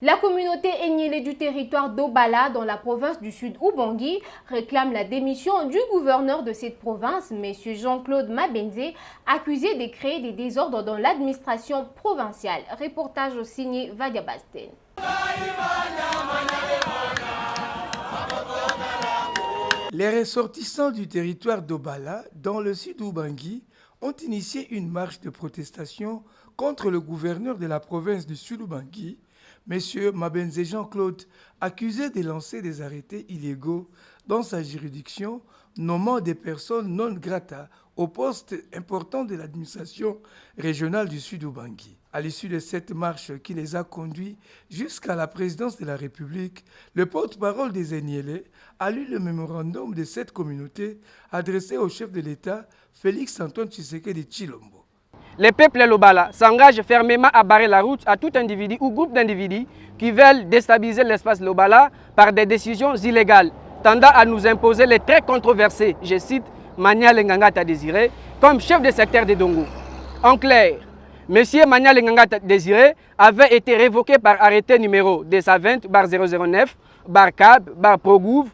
La communauté Enyele du territoire d'Obala, dans la province du Sud Ubangui, réclame la démission du gouverneur de cette province, M. Jean-Claude Mabenze, accusé de créer des désordres dans l'administration provinciale. Reportage signé Vadiabasten. Les ressortissants du territoire d'Obala, dans le Sud Ubangui, ont initié une marche de protestation contre le gouverneur de la province du Sud Ubangui, M. Mabenze Jean-Claude, accusé de lancer des arrêtés illégaux dans sa juridiction, nommant des personnes non grata au poste important de l'administration régionale du Sud Ubangui. À l'issue de cette marche qui les a conduits jusqu'à la présidence de la République, le porte-parole des Enyele a lu le mémorandum de cette communauté adressé au chef de l'État, Félix-Antoine Tshisekedi Tshilombo. Le peuple Lobala s'engage fermement à barrer la route à tout individu ou groupe d'individus qui veulent déstabiliser l'espace Lobala par des décisions illégales, tendant à nous imposer les très controversés, je cite, Manial Ngangata Désiré, comme chef de secteur de Dongo. En clair, M. Manial Ngangata Désiré avait été révoqué par arrêté numéro 220/009, CAB, PROGOUV,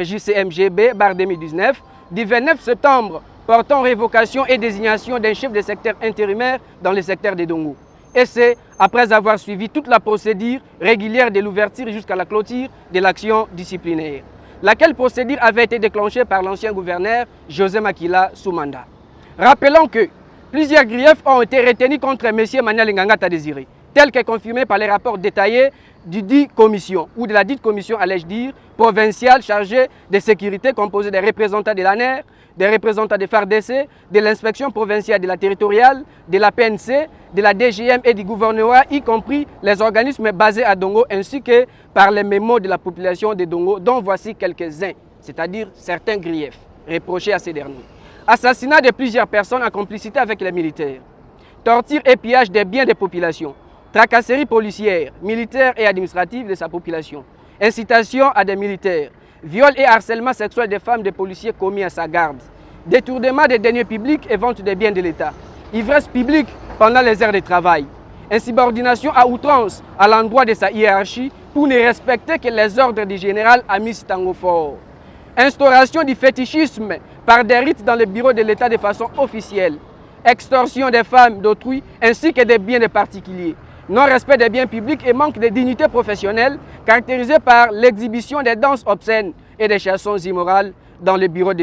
JCMGB, 2019, du 29 septembre, portant révocation et désignation d'un chef de secteur intérimaire dans le secteur de Dongo. Et c'est après avoir suivi toute la procédure régulière de l'ouverture jusqu'à la clôture de l'action disciplinaire, laquelle procédure avait été déclenchée par l'ancien gouverneur José Makila Soumanda. Rappelons que plusieurs griefs ont été retenus contre M. Manial Ngangata Désiré, tels que confirmés par les rapports détaillés du dit commission, ou de la dite commission, allais-je dire, provinciale chargée de sécurité, composée des représentants de l'ANER, des représentants de FARDC, de l'inspection provinciale de la territoriale, de la PNC, de la DGM et du gouvernorat, y compris les organismes basés à Dongo, ainsi que par les mémos de la population de Dongo, dont voici quelques-uns, c'est-à-dire certains griefs reprochés à ces derniers. Assassinat de plusieurs personnes en complicité avec les militaires, torture et pillage des biens des populations, tracasseries policières, militaires et administratives de sa population, incitation à des militaires, viol et harcèlement sexuel des femmes des policiers commis à sa garde, détournement des deniers publics et vente des biens de l'État, ivresse publique pendant les heures de travail, insubordination à outrance à l'endroit de sa hiérarchie pour ne respecter que les ordres du général Amis Tangofor, instauration du fétichisme par des rites dans le bureau de l'État de façon officielle, extorsion des femmes d'autrui ainsi que des biens des particuliers, non-respect des biens publics et manque de dignité professionnelle caractérisé par l'exhibition des danses obscènes et des chansons immorales dans le bureau de